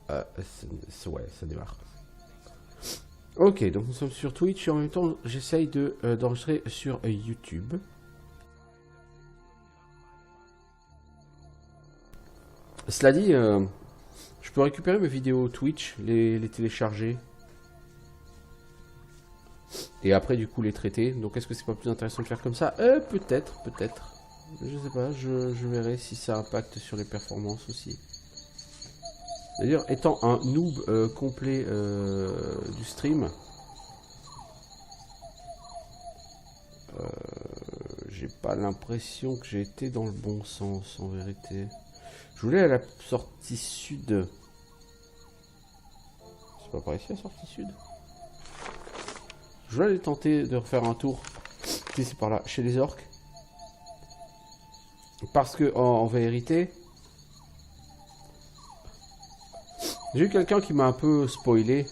Ouais, ça démarre. Ok, donc nous sommes sur Twitch et en même temps j'essaye d'enregistrer sur YouTube. Cela dit, je peux récupérer mes vidéos Twitch, les télécharger. Et après du coup les traiter. Donc est-ce que c'est pas plus intéressant de faire comme ça? Peut-être. Je sais pas, je verrai si ça impacte sur les performances aussi. D'ailleurs, étant un noob complet du stream, j'ai pas l'impression que j'ai été dans le bon sens en vérité. Je voulais à la sortie sud. C'est pas par ici la sortie sud? Je voulais aller tenter de refaire un tour. Si c'est par là, chez les orques. Parce que en vérité, j'ai eu quelqu'un qui m'a un peu spoilé.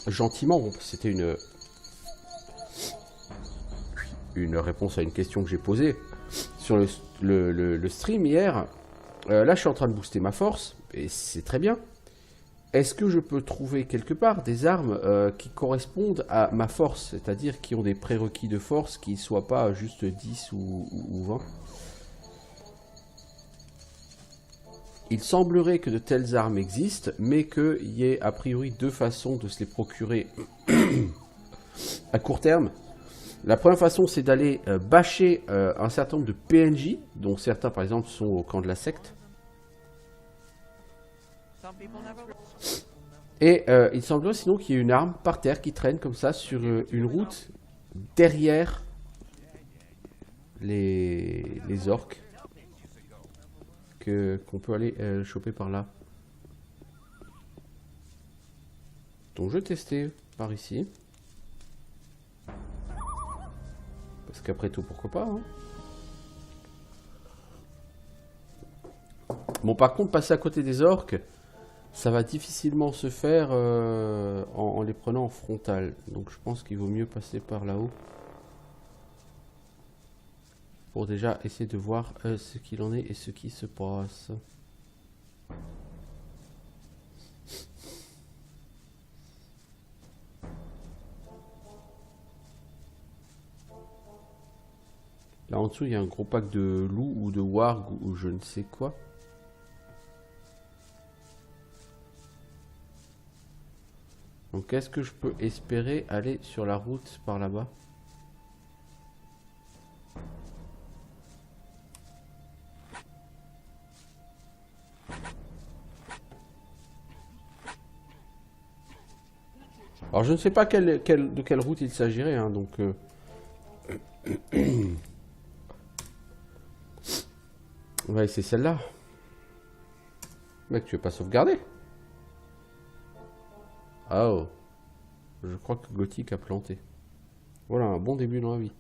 Gentiment, bon, c'était une réponse à une question que j'ai posée sur le stream hier. Là, je suis en train de booster ma force, et c'est très bien. Est-ce que je peux trouver quelque part des armes qui correspondent à ma force, c'est-à-dire qui ont des prérequis de force qui ne soient pas juste 10 ou 20? Il semblerait que de telles armes existent, mais qu'il y ait a priori deux façons de se les procurer à court terme. La première façon, c'est d'aller bâcher un certain nombre de PNJ, dont certains par exemple sont au camp de la secte. Et il semblerait sinon qu'il y ait une arme par terre qui traîne comme ça sur une route derrière les orques. Qu'on peut aller choper par là. Donc je vais tester par ici. Parce qu'après tout, pourquoi pas, hein. Bon, par contre, passer à côté des orques, ça va difficilement se faire en les prenant en frontal. Donc je pense qu'il vaut mieux passer par là-haut. Pour déjà essayer de voir ce qu'il en est et ce qui se passe. Là en dessous, il y a un gros pack de loups ou de wargs ou je ne sais quoi. Donc est-ce que je peux espérer aller sur la route par là-bas? Alors je ne sais pas de quelle route il s'agirait, hein, donc... On va essayer celle-là. Mec, tu veux pas sauvegarder? Oh. Je crois que Gothic a planté. Voilà, un bon début dans la vie.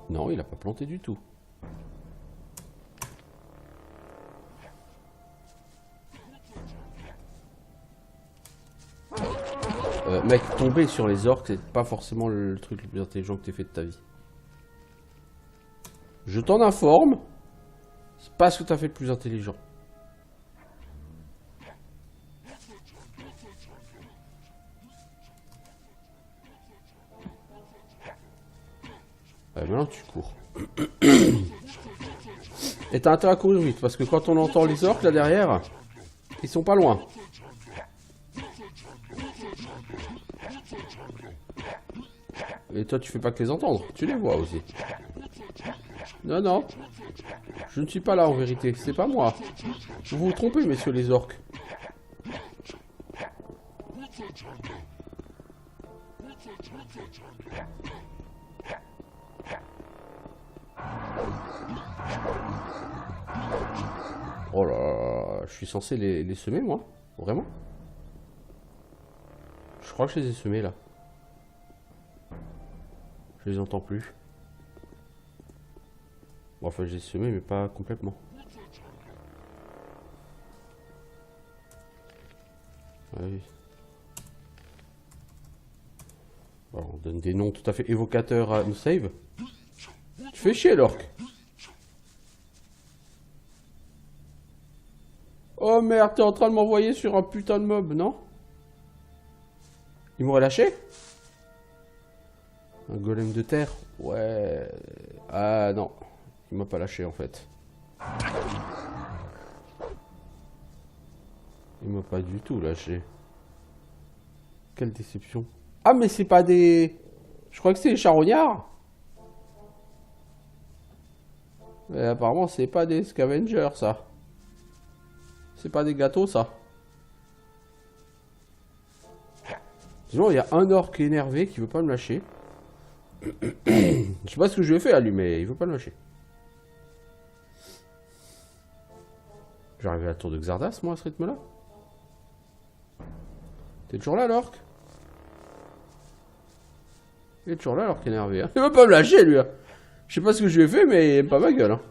Non, il a pas planté du tout. Mec, tomber sur les orques, c'est pas forcément le truc le plus intelligent que t'aies fait de ta vie. Je t'en informe, c'est pas ce que t'as fait de plus intelligent. Maintenant tu cours. Et t'as intérêt à courir vite, parce que quand on entend les orques là derrière, ils sont pas loin. Et toi tu fais pas que les entendre, tu les vois aussi. Non, non. Je ne suis pas là en vérité, c'est pas moi. Vous vous trompez, messieurs les orques. Oh là là, je suis censé les semer moi? Vraiment? Je crois que je les ai semés là. Je les entends plus. Bon, enfin, je les ai semés, mais pas complètement. Ah oui. Alors, on donne des noms tout à fait évocateurs à nos save. Tu fais chier l'orque. Oh merde, t'es en train de m'envoyer sur un putain de mob, non? Il m'aurait lâché? Un golem de terre? Ouais. Ah non. Il m'a pas lâché en fait. Il m'a pas du tout lâché. Quelle déception. Ah mais c'est pas des... Je crois que c'est des charognards. Mais apparemment c'est pas des scavengers ça. C'est pas des gâteaux ça. Sinon il y a un orc énervé qui veut pas me lâcher. Je sais pas ce que je lui ai fait à lui mais il veut pas me lâcher. J'arrive à la tour de Xardas moi à ce rythme là. T'es toujours là l'orc? Il est toujours là l'orc énervé. Hein. Il veut pas me lâcher lui. Hein. Je sais pas ce que je lui ai fait mais il aime pas ma gueule. Hein.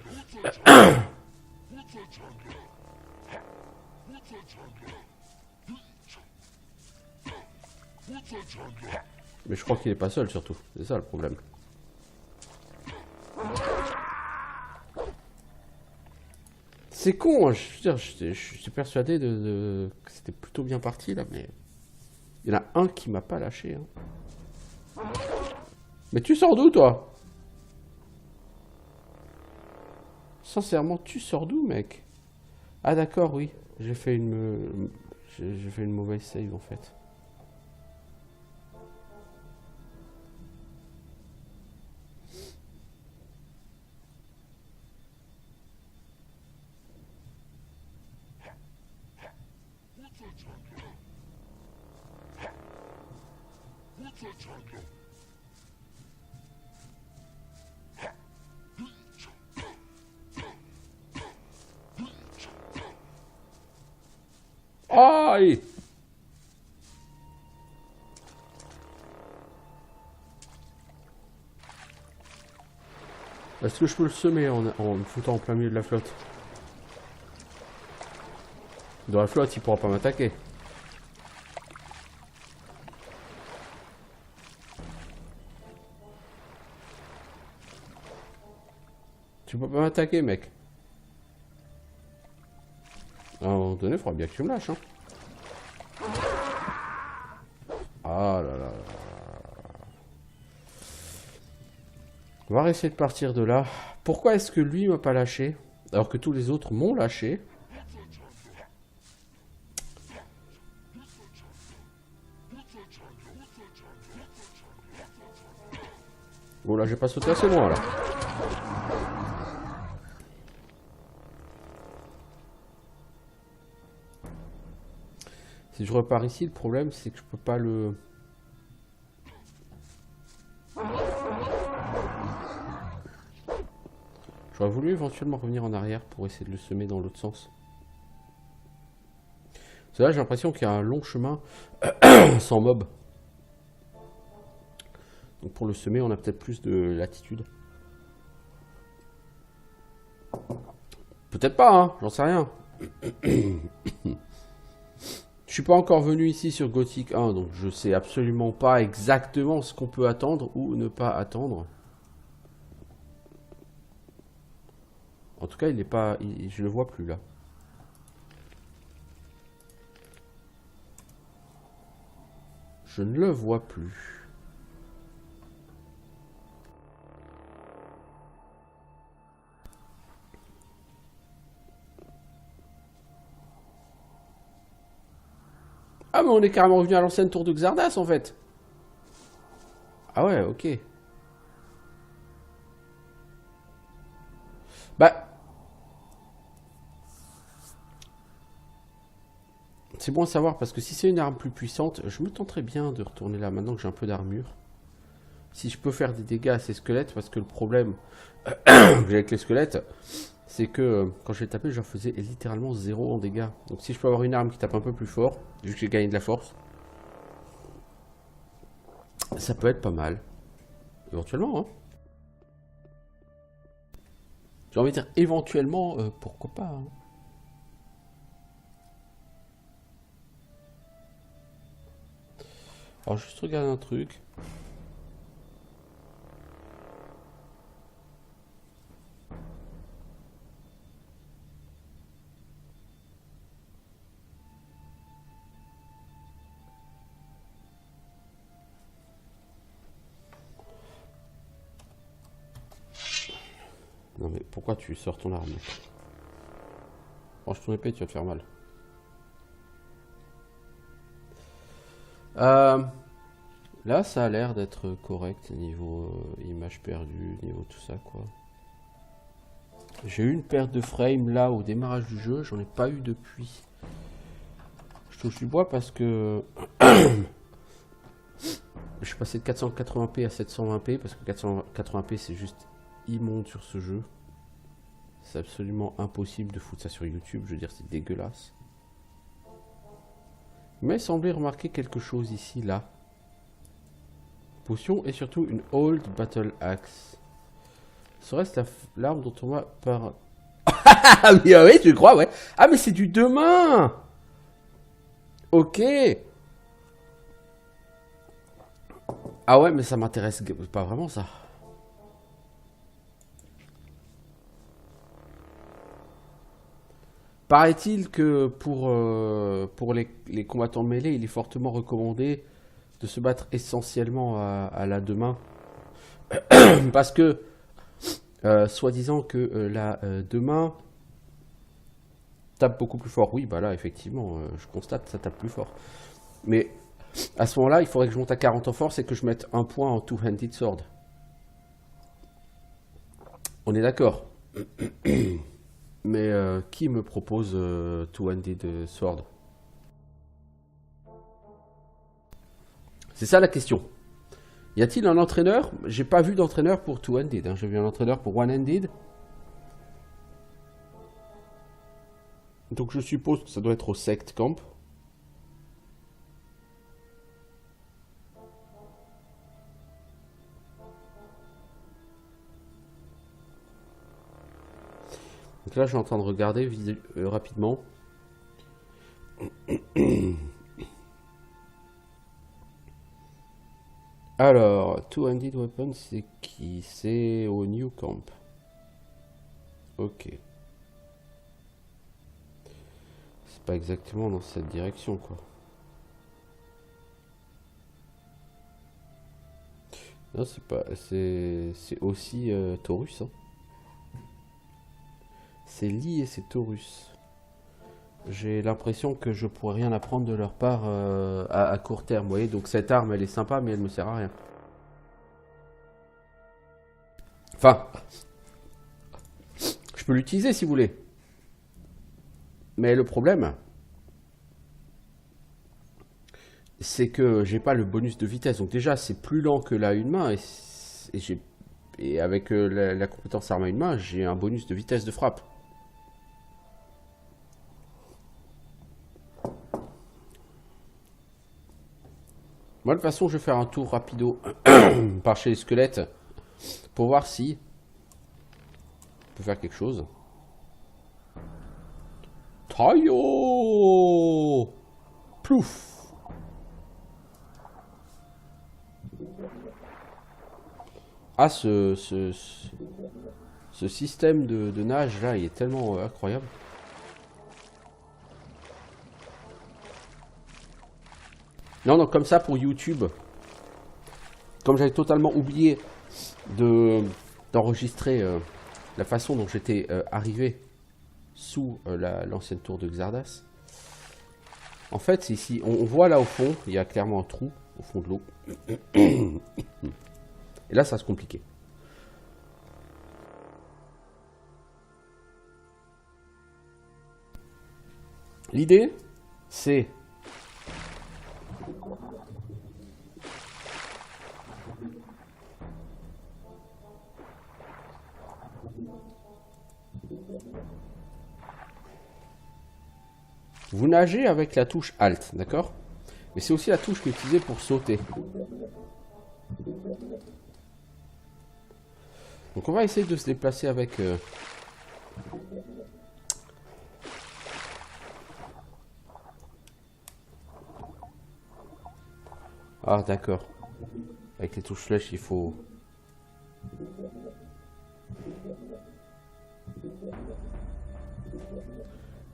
Mais je crois qu'il est pas seul surtout, c'est ça le problème. C'est con, hein. Je veux dire, je suis persuadé que c'était plutôt bien parti là, mais... Il y en a un qui m'a pas lâché. Hein. Mais tu sors d'où toi? Sincèrement, tu sors d'où mec? Ah d'accord, oui, j'ai fait une mauvaise save en fait. Aïe! Est-ce que je peux le semer en me foutant en plein milieu de la flotte? Dans la flotte, il pourra pas m'attaquer. Tu peux pas m'attaquer, mec. À un moment donné, il faudra bien que tu me lâches, hein. Ah là là. On va essayer de partir de là. Pourquoi est-ce que lui m'a pas lâché alors que tous les autres m'ont lâché? Oh là, j'ai pas sauté assez loin là. Si je repars ici, le problème c'est que je peux pas le... J'aurais voulu éventuellement revenir en arrière pour essayer de le semer dans l'autre sens. Parce que là j'ai l'impression qu'il y a un long chemin sans mob. Donc pour le semer on a peut-être plus de latitude. Peut-être pas, hein, j'en sais rien. Je suis pas encore venu ici sur Gothic 1, donc je sais absolument pas exactement ce qu'on peut attendre ou ne pas attendre. En tout cas, il est pas, je le vois plus là. Je ne le vois plus. Ah mais on est carrément revenu à l'ancienne tour de Xardas en fait. Ah ouais, ok. Bah... C'est bon à savoir parce que si c'est une arme plus puissante, je me tenterais bien de retourner là maintenant que j'ai un peu d'armure. Si je peux faire des dégâts à ces squelettes, parce que le problème que j'ai avec les squelettes, c'est que quand j'ai tapé, j'en faisais littéralement 0 en dégâts. Donc si je peux avoir une arme qui tape un peu plus fort, vu que j'ai gagné de la force, ça peut être pas mal. Éventuellement, hein. J'ai envie de dire éventuellement, pourquoi pas. Hein. Alors juste regarder un truc. Pourquoi tu sors ton arme? Range ton épée, tu vas te faire mal. Là, ça a l'air d'être correct niveau image perdue, niveau tout ça, quoi. J'ai eu une perte de frame là au démarrage du jeu, j'en ai pas eu depuis. Je touche du bois parce que je suis passé de 480p à 720p parce que 480p c'est juste immonde sur ce jeu. C'est absolument impossible de foutre ça sur YouTube, je veux dire c'est dégueulasse. Mais semblait remarquer quelque chose ici, là. Potion et surtout une Old Battle Axe. Serait-ce l'arme dont on va par... Ah oui, oui, tu crois, ouais. Ah mais c'est du deux mains. Ok. Ah ouais, mais ça m'intéresse pas vraiment ça. Paraît-il que pour les combattants mêlés, il est fortement recommandé de se battre essentiellement à la deux mains. Parce que, soi-disant que la deux mains tape beaucoup plus fort. Oui, bah là, effectivement, je constate, ça tape plus fort. Mais à ce moment-là, il faudrait que je monte à 40 en force et que je mette un point en two-handed sword. On est d'accord. Mais qui me propose two-handed sword? C'est ça la question. Y a-t-il un entraîneur? J'ai pas vu d'entraîneur pour two-handed. Hein. J'ai vu un entraîneur pour one-handed. Donc je suppose que ça doit être au sect camp. Donc là, je suis en train de regarder rapidement. Alors, two-handed weapon, c'est qui? C'est au New Camp. Ok. C'est pas exactement dans cette direction, quoi. Non, c'est pas... C'est aussi Taurus, hein. C'est Lee et c'est Taurus. J'ai l'impression que je pourrais rien apprendre de leur part à court terme, vous voyez. Donc cette arme, elle est sympa, mais elle me sert à rien. Enfin, je peux l'utiliser si vous voulez. Mais le problème, c'est que j'ai pas le bonus de vitesse. Donc déjà, c'est plus lent que la une main. Et avec la compétence arme à une main, j'ai un bonus de vitesse de frappe. Moi, de toute façon, je vais faire un tour rapido par chez les squelettes pour voir si on peut faire quelque chose. Taillot Plouf. Ah, ce système de nage là, il est tellement incroyable. Non, non, comme ça pour YouTube. Comme j'avais totalement oublié d'enregistrer la façon dont j'étais arrivé sous l'ancienne tour de Xardas. En fait, ici, on voit là au fond, il y a clairement un trou au fond de l'eau. Et là, ça se compliquait. L'idée, c'est vous nagez avec la touche Alt, d'accord? Mais c'est aussi la touche qui est utilisée pour sauter. Donc on va essayer de se déplacer avec... Ah d'accord. Avec les touches flèches, il faut...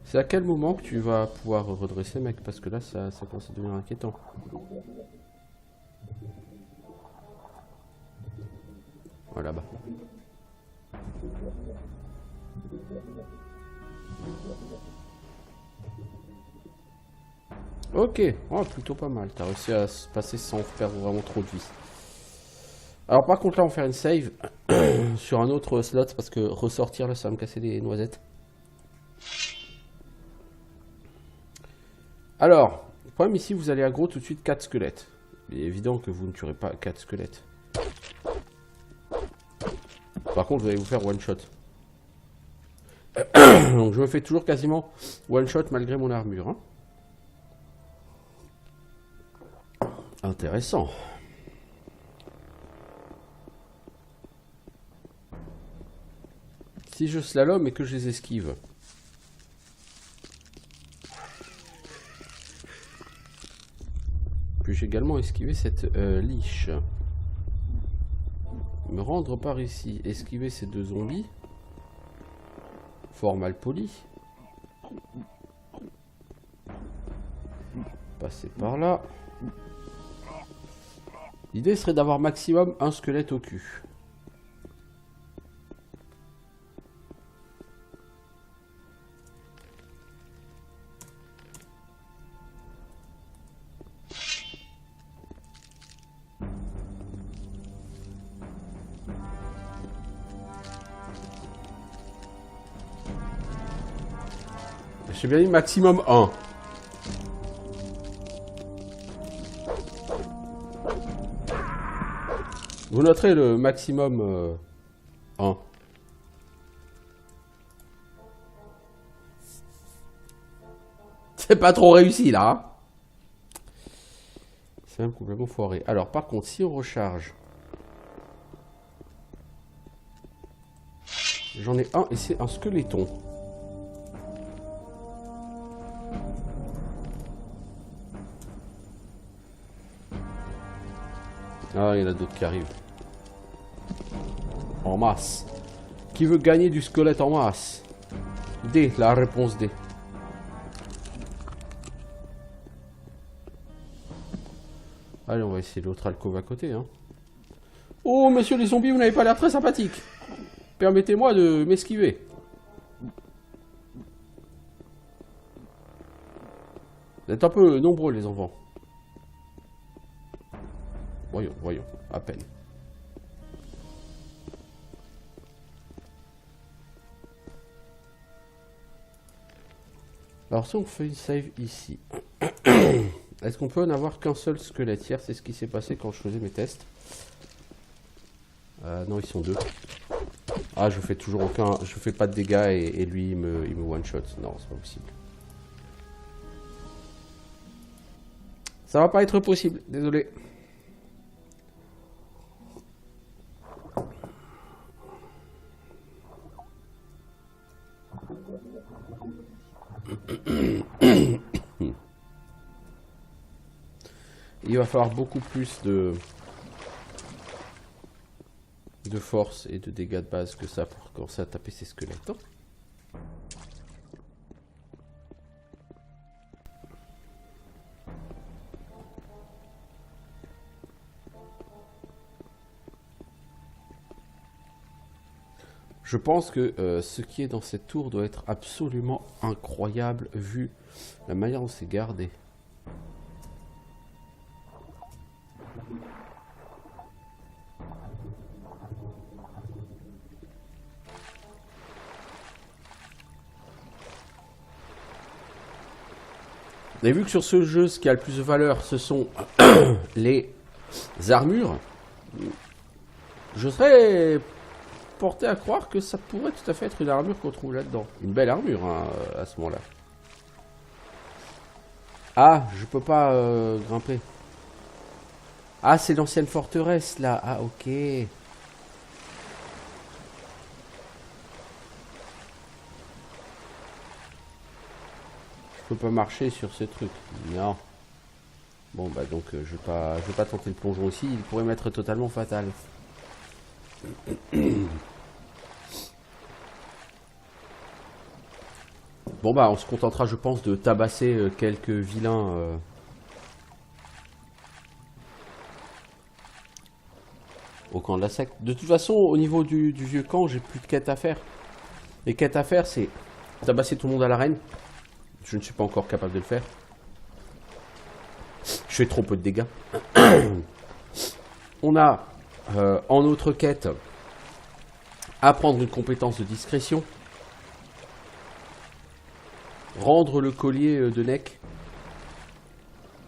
C'est à quel moment que tu vas pouvoir redresser, mec? Parce que là, ça commence à devenir inquiétant. Voilà, bah. Ok, oh, plutôt pas mal. T'as réussi à se passer sans perdre vraiment trop de vie. Alors par contre là on va faire une save sur un autre slot parce que ressortir là ça va me casser des noisettes. Alors, le problème ici vous allez aggro tout de suite 4 squelettes. Il est évident que vous ne tuerez pas 4 squelettes. Par contre vous allez vous faire one shot. Donc je me fais toujours quasiment one shot malgré mon armure. Hein. Intéressant. Si je slalom et que je les esquive. Puis-je également esquiver cette liche. Me rendre par ici. Esquiver ces deux zombies. Fort mal poli. Passer par là. L'idée serait d'avoir maximum un squelette au cul. J'ai bien dit maximum 1. Vous noterez le maximum 1. C'est pas trop réussi là. Hein, c'est même complètement foiré. Alors par contre, si on recharge, j'en ai un et c'est un squeletton. Ah, il y en a d'autres qui arrivent. En masse. Qui veut gagner du squelette en masse? D, la réponse D. Allez, on va essayer l'autre alcôve à côté. Hein. Oh, messieurs les zombies, vous n'avez pas l'air très sympathique. Permettez-moi de m'esquiver. Vous êtes un peu nombreux, les enfants. Voyons, voyons, à peine. Alors si on fait une save ici, est-ce qu'on peut en avoir qu'un seul squelette? Hier, c'est ce qui s'est passé quand je faisais mes tests. Non, ils sont deux. Ah, je fais toujours aucun... Je fais pas de dégâts et lui, il me one-shot. Non, c'est pas possible. Ça va pas être possible, désolé. Il va falloir beaucoup plus de force et de dégâts de base que ça pour commencer à taper ces squelettes. Je pense que ce qui est dans cette tour doit être absolument incroyable vu la manière dont c'est gardé. Vous avez vu que sur ce jeu, ce qui a le plus de valeur, ce sont les armures. Je serais porté à croire que ça pourrait tout à fait être une armure qu'on trouve là-dedans. Une belle armure, hein, à ce moment-là. Ah, je peux pas grimper. Ah, c'est l'ancienne forteresse, là. Ah, ok. Je peux pas marcher sur ce truc. Non. Bon, bah donc, je vais pas tenter le plongeon ici. Il pourrait m'être totalement fatal. Bon bah on se contentera je pense de tabasser quelques vilains au camp de la secte. De toute façon au niveau du vieux camp j'ai plus de quêtes à faire. Les quêtes à faire, c'est tabasser tout le monde à l'arène. Je ne suis pas encore capable de le faire. Je fais trop peu de dégâts. On a, en autre quête, apprendre une compétence de discrétion. Rendre le collier de Neck.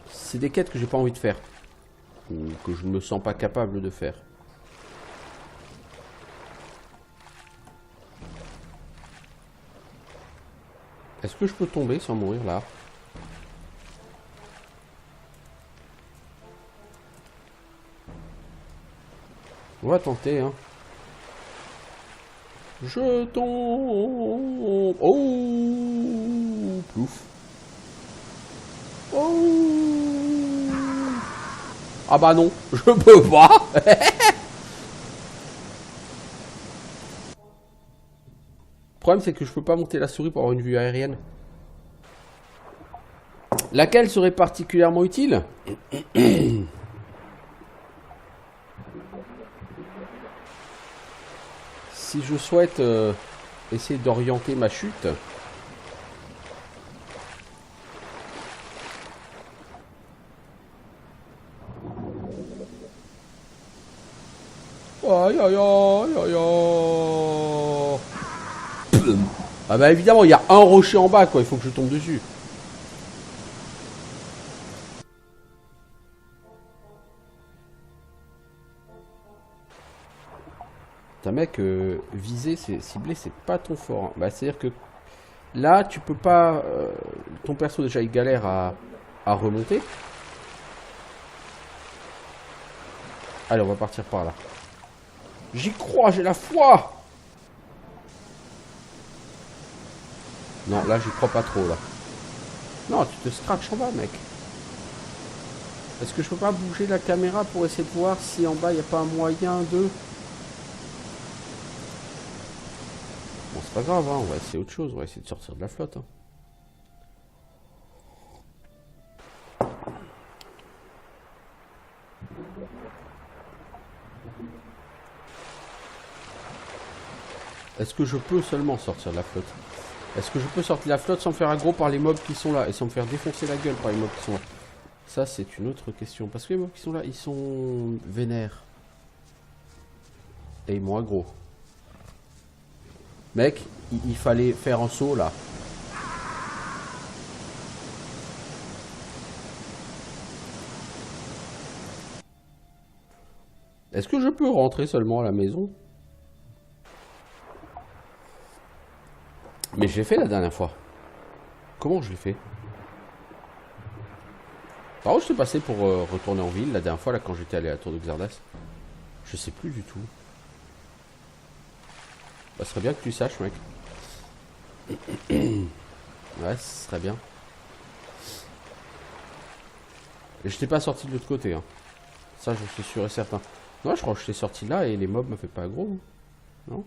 C'est des quêtes que j'ai pas envie de faire. Ou que je ne me sens pas capable de faire. Est-ce que je peux tomber sans mourir là? On va tenter, hein. Je tombe. Oh, plouf. Oh. Ah bah non, je peux pas. Le problème, c'est que je peux pas monter la souris pour avoir une vue aérienne. Laquelle serait particulièrement utile? Si je souhaite essayer d'orienter ma chute. Aïe aïe aïe aïe aïe. Ah bah évidemment, il y a un rocher en bas, quoi. Il faut que je tombe dessus. Putain mec, viser, cibler, c'est pas ton fort. Hein. Bah c'est-à-dire que là, tu peux pas... ton perso déjà, il galère à remonter. Allez, on va partir par là. J'y crois, j'ai la foi. Non, là, j'y crois pas trop, là. Non, tu te scratches en bas, mec. Est-ce que je peux pas bouger la caméra pour essayer de voir si en bas, il n'y a pas un moyen de... Bon, c'est pas grave, hein, on va essayer autre chose. On va essayer de sortir de la flotte. Hein. Est-ce que je peux seulement sortir de la flotte? Est-ce que je peux sortir de la flotte sans me faire aggro par les mobs qui sont là et sans me faire défoncer la gueule par les mobs qui sont là? Ça, c'est une autre question. Parce que les mobs qui sont là, ils sont vénères. Et ils m'ont aggro. Mec, il fallait faire un saut là. Est-ce que je peux rentrer seulement à la maison? Mais je l'ai fait la dernière fois. Comment je l'ai fait? Par où je suis passé pour retourner en ville la dernière fois là quand j'étais allé à la tour de Xardas? Je sais plus du tout. Bah, ce serait bien que tu saches, mec. Ouais, ce serait bien. Et je t'ai pas sorti de l'autre côté, hein. Ça, je suis sûr et certain. Non, je crois que je t'ai sorti là et les mobs me fait pas aggro. Non?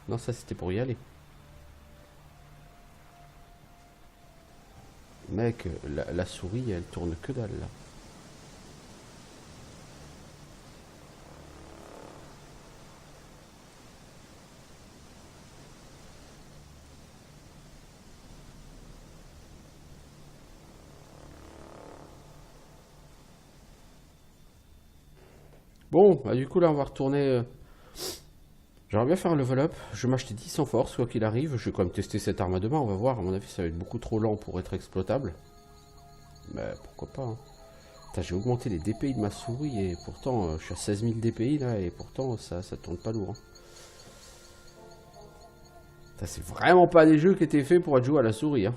Non, ça c'était pour y aller. Mec, la souris, elle tourne que dalle là. Bon, bah du coup là on va retourner... J'aimerais bien faire un level up. Je vais m'acheter 10 en force, quoi qu'il arrive. Je vais quand même tester cette arme à deux mains, on va voir. À mon avis, ça va être beaucoup trop lent pour être exploitable. Mais pourquoi pas, hein. J'ai augmenté les DPI de ma souris et pourtant, je suis à 16 000 DPI là et pourtant, ça tourne pas lourd. Hein. C'est vraiment pas des jeux qui étaient faits pour être joués à la souris. Hein.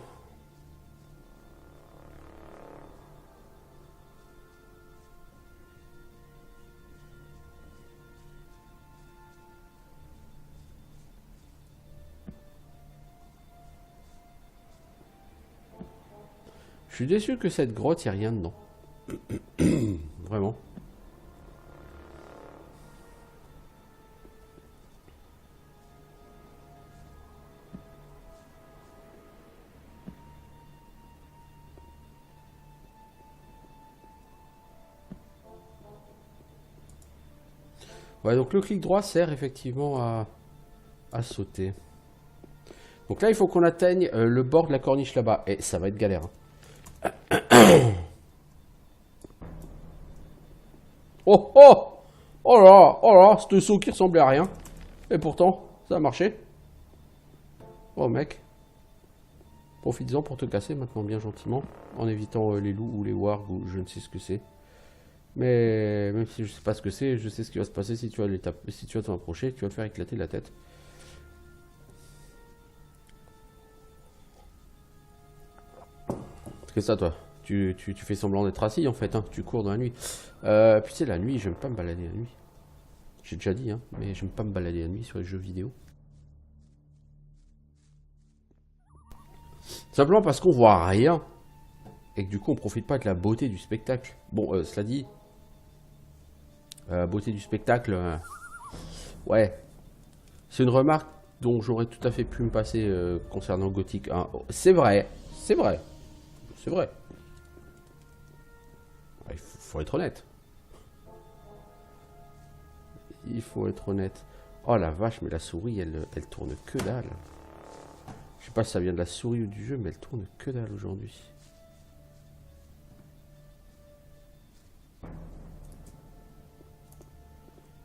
Je suis déçu que cette grotte, il n'y a rien dedans. Vraiment. Ouais, donc le clic droit sert effectivement à sauter. Donc là, il faut qu'on atteigne le bord de la corniche là-bas. Et ça va être galère. Hein. Oh oh! Oh là, ce saut qui ressemblait à rien. Et pourtant, ça a marché. Oh mec. Profites-en pour te casser maintenant bien gentiment. En évitant les loups ou les wargs ou je ne sais ce que c'est. Mais même si je sais pas ce que c'est, je sais ce qui va se passer si tu vas si tu vas t'en approcher, tu vas te faire éclater la tête. C'est ça toi. Tu fais semblant d'être assis en fait, hein. Tu cours dans la nuit. Puis c'est la nuit, j'aime pas me balader la nuit. J'ai déjà dit, hein, mais j'aime pas me balader la nuit sur les jeux vidéo. Simplement parce qu'on voit rien. Et que du coup on profite pas de la beauté du spectacle. Bon, cela dit, beauté du spectacle, ouais, c'est une remarque dont j'aurais tout à fait pu me passer concernant Gothic 1. C'est vrai, c'est vrai, c'est vrai. Il faut être honnête. Il faut être honnête. Oh la vache, mais la souris, elle tourne que dalle. Je sais pas si ça vient de la souris ou du jeu, mais elle tourne que dalle aujourd'hui.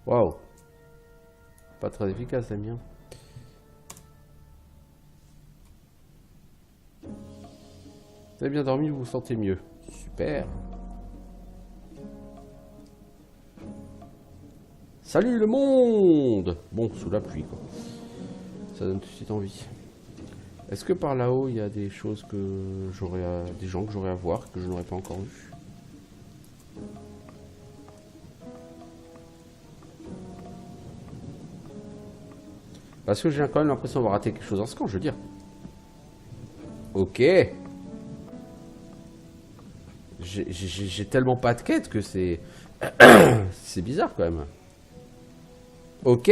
Waouh. Pas très efficace la mienne. Vous avez bien dormi, vous vous sentez mieux. Super. Salut le monde. Bon, sous la pluie quoi. Ça donne tout de suite envie. Est-ce que par là-haut, il y a des choses que j'aurais des gens que j'aurais à voir, que je n'aurais pas encore vu? Parce que j'ai quand même l'impression d'avoir raté quelque chose en ce camp, je veux dire. Ok. J'ai tellement pas de quête que c'est... c'est bizarre quand même. Ok.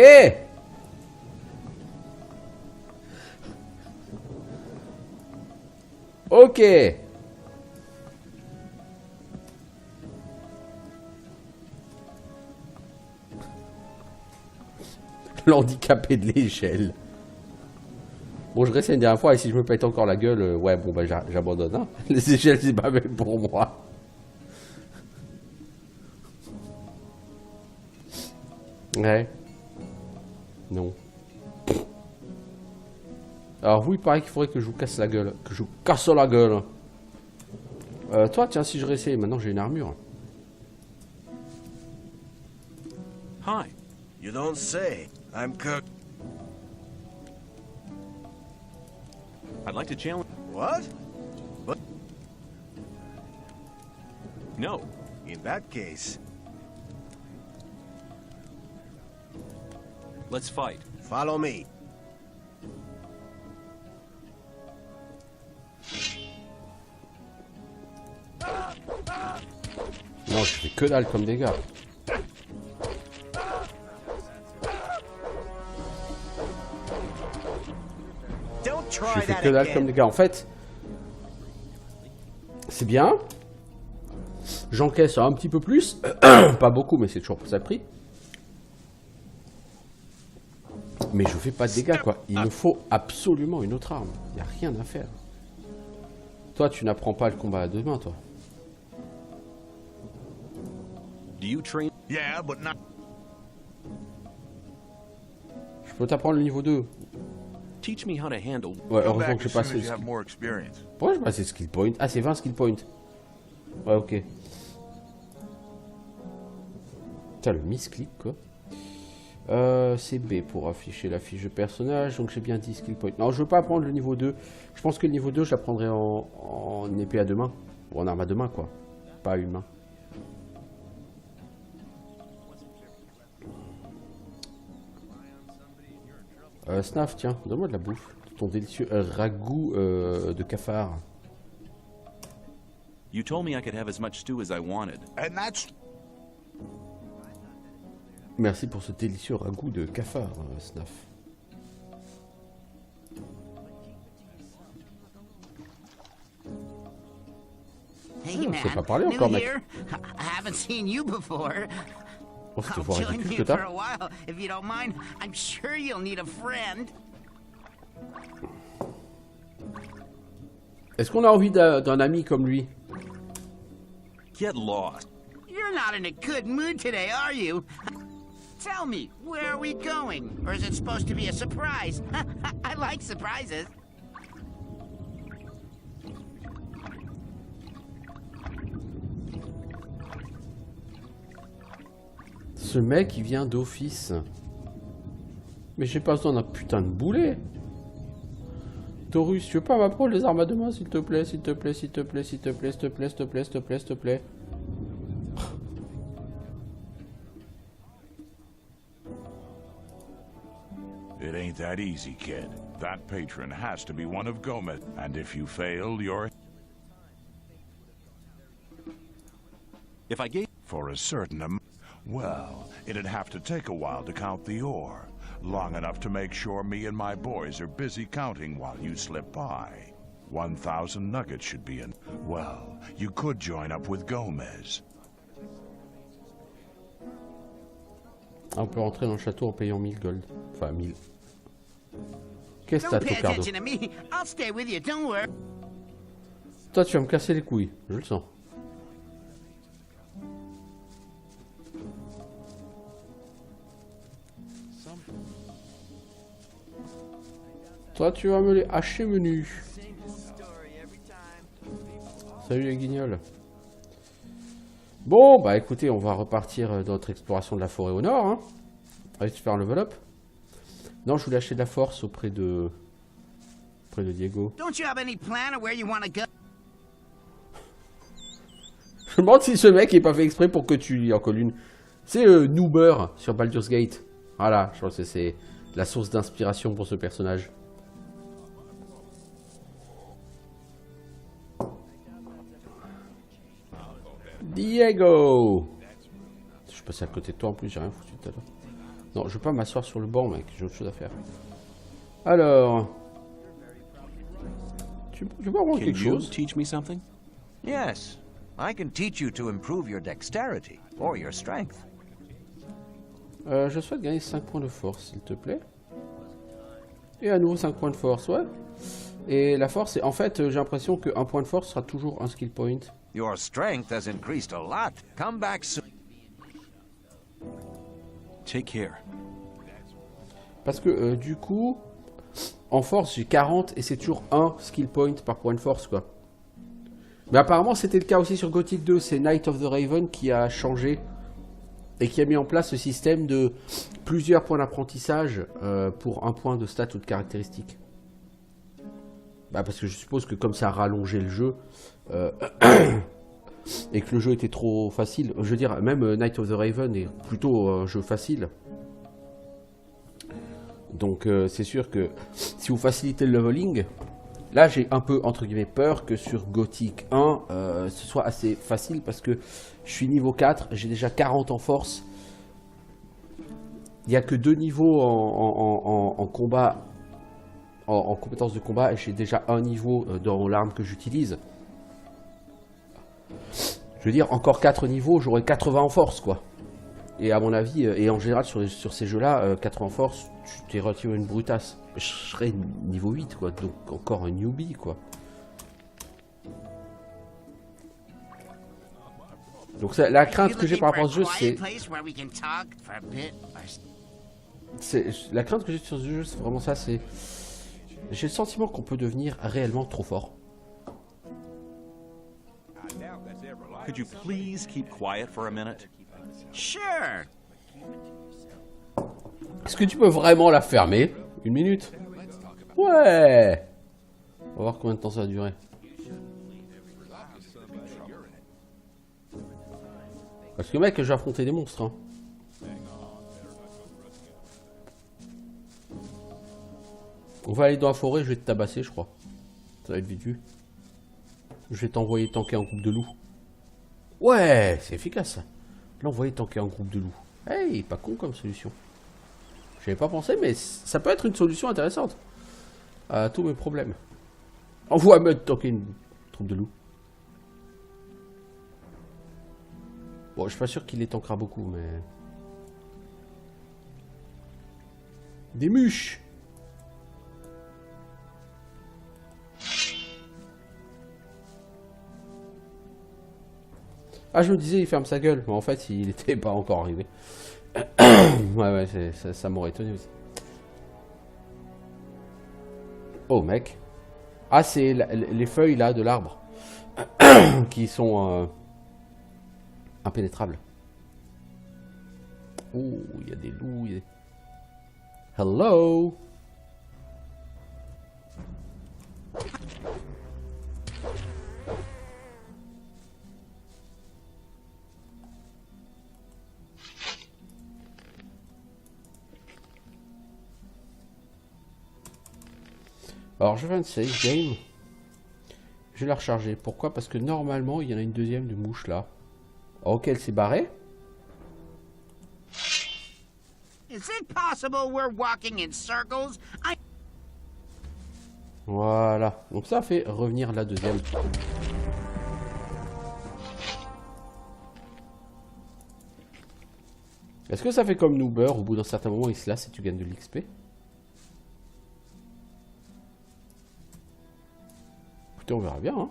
Ok. L'handicapé de l'échelle. Bon, je réessaye une dernière fois et si je me pète encore la gueule, ouais, bon, bah j'abandonne. Hein. Les échelles, c'est pas même pour moi. Ouais. Non. Alors, vous, il paraît qu'il faudrait que je vous casse la gueule. Que je vous casse la gueule. Toi, tiens, si je réessaye, maintenant j'ai une armure. Hi. You don't say. I'm Kirk. I'd like to challenge... What? But No. in that case, Let's fight. follow me. Non, je fais que dalle comme dégâts. Don't Je try fais that que dalle comme again. dégâts. En fait, c'est bien. J'encaisse un petit peu plus. Pas beaucoup, mais c'est toujours pour ça le prix. Mais je fais pas de dégâts, quoi. Il me faut absolument une autre arme. Il n'y a rien à faire. Toi, tu n'apprends pas le combat à deux mains, toi. Do you train... Yeah, but not. Je peux t'apprendre le niveau 2. Teach me how to handle... Ouais, Come heureusement back que j'ai as soon passé as le you skill. have more experience. Pourquoi j'ai passé le skill point? Ah, c'est 20 skill points. Ouais, ok. Putain, le misclick, quoi. C'est B pour afficher la fiche de personnage. Donc j'ai bien 10 skill points. Non, je veux pas apprendre le niveau 2. Je pense que le niveau 2, je l'apprendrai en épée à deux mains. Ou en arme à deux mains, quoi. Pas à une main. Snaf, tiens, donne-moi de la bouffe. Ton délicieux ragoût de cafard. You told me I could have as much stew as I wanted. And that's Merci pour ce délicieux ragoût de cafard, Snaf. Hey, man. sait pas parler New encore, mec. here? I haven't seen you before. Oh, c'était I'll fort join ridicule que you for t'as. a while, if you don't mind. I'm sure you'll need a friend. Est-ce qu'on a envie d'un ami comme lui? Get lost. You're not in a good mood today, are you? Tell me, where are we going? Or is it supposed to be a surprise? I like surprises. Ce mec, il vient d'office. Mais j'ai pas besoin d'un putain de boulet. Taurus, tu veux pas m'apprendre les armes à deux mains, s'il te plaît, s'il te plaît, s'il te plaît, s'il te plaît, s'il te plaît, s'il te plaît, s'il te plaît, s'il te plaît. It ain't that easy, kid. That patron has to be one of Gomez, and if you fail, you're... If I gave... For a certain well, it'd have to take a while to count the ore. Long enough to make sure me and my boys are busy counting while you slip by. 1,000 nuggets should be in... Well, you could join up with Gomez. Ah, on peut rentrer dans le château en payant 1000 gold. Enfin, 1000. Qu'est-ce que t'as, Don't pay Tocardo? attention to me. I'll stay with you, don't worry. Toi, tu vas me casser les couilles. Je le sens. Toi, tu vas me les hacher menu. Salut les guignols. Bon, bah écoutez, on va repartir dans notre exploration de la forêt au nord. Hein. On va faire un level up. Non, je voulais acheter de la force auprès de Diego. Don't you have any plan of where you want to go? Je me demande si ce mec est pas fait exprès pour que tu lis encore l'une. C'est Noober sur Baldur's Gate. Voilà, je pense que c'est la source d'inspiration pour ce personnage. Diego! Je suis passé à côté de toi en plus, j'ai rien foutu tout à l'heure. Non, je vais pas m'asseoir sur le banc, mec, j'ai autre chose à faire. Alors. Tu veux voir Can quelque you chose? teach me something? Yes, I can teach you to improve your dexterity or your strength. Je souhaite gagner 5 points de force, s'il te plaît. Et à nouveau 5 points de force, ouais. Et la force, en fait, j'ai l'impression qu'un point de force sera toujours un skill point. Your strength has increased a lot. Come back soon. Take care. Parce que du coup, en force, j'ai 40 et c'est toujours un skill point par point de force, quoi. Mais apparemment, c'était le cas aussi sur Gothic 2. C'est Knight of the Raven qui a changé et qui a mis en place ce système de plusieurs points d'apprentissage pour un point de stat ou de caractéristique. Bah parce que je suppose que comme ça a rallongé le jeu et que le jeu était trop facile, je veux dire, même Knight of the Raven est plutôt un jeu facile. Donc c'est sûr que si vous facilitez le leveling, là j'ai un peu entre guillemets peur que sur Gothic 1 ce soit assez facile parce que je suis niveau 4, j'ai déjà 40 en force. Il n'y a que 2 niveaux en combat, en compétences de combat, et j'ai déjà un niveau dans l'arme que j'utilise. Je veux dire, encore 4 niveaux, j'aurai 80 en force, quoi. Et à mon avis, et en général sur ces jeux-là, 80 en force, tu es relativement une brutasse. Je serais niveau 8, quoi, donc encore un newbie, quoi. Donc la crainte que j'ai par rapport à ce jeu, la crainte que j'ai sur ce jeu, c'est vraiment ça, c'est... J'ai le sentiment qu'on peut devenir réellement trop fort. Could you please keep quiet for a minute? Sure. Est-ce que tu peux vraiment la fermer? Une minute? Ouais. On va voir combien de temps ça va durer. Parce que mec, je vais affronter des monstres. Hein. On va aller dans la forêt, je vais te tabasser, je crois. Ça va être vite vu. Je vais t'envoyer tanker un groupe de loups. Ouais, c'est efficace ça. L'envoyer tanker un groupe de loups. Hey, pas con comme solution. J'avais pas pensé, mais ça peut être une solution intéressante à tous mes problèmes. Envoie-moi tanker une troupe de loups. Bon, je suis pas sûr qu'il les tankera beaucoup, mais... Des mûches. Ah, je me disais, il ferme sa gueule. Mais en fait, il était pas encore arrivé. Ouais, ça m'aurait étonné aussi. Oh, mec. Ah, c'est les feuilles, là, de l'arbre. Qui sont impénétrables. Oh, il y a des loups. Hello. Alors je vais une save game. Je vais la recharger. Pourquoi? Parce que normalement il y en a une deuxième de mouche là. Ok, elle s'est barrée. Is it possible we're walking in circles? Voilà. Donc ça fait revenir la deuxième. Est-ce que ça fait comme Noober? Au bout d'un certain moment il se lasse et tu gagnes de l'XP? On verra bien. Hein.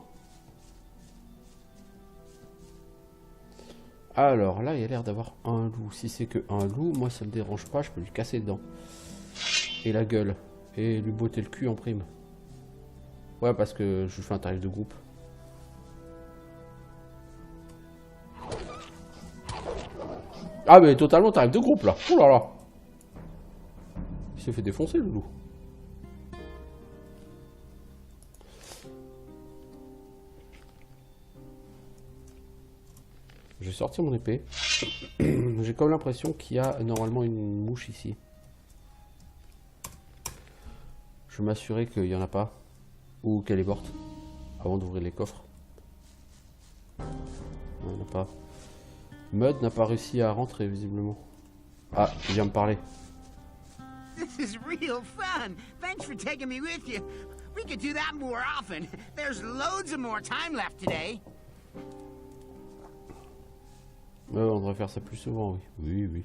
Alors là, il y a l'air d'avoir un loup. Si c'est que un loup, moi ça me dérange pas. Je peux lui casser les dents. Et la gueule. Et lui botter le cul en prime. Ouais, parce que je fais un tarif de groupe. Ah, mais totalement tarif de groupe là. Oh là là. Il s'est fait défoncer le loup. Je vais sortir mon épée. J'ai comme l'impression qu'il y a normalement une mouche ici. Je vais m'assurer qu'il n'y en a pas. Ou qu'elle est morte. Avant d'ouvrir les coffres. Non, il n'y en a pas. Mud n'a pas réussi à rentrer visiblement. Ah, il vient me parler. This is real fun. Thanks for taking me with you. We could do that more often. There's loads of more time left today. On devrait faire ça plus souvent, oui. Oui, oui.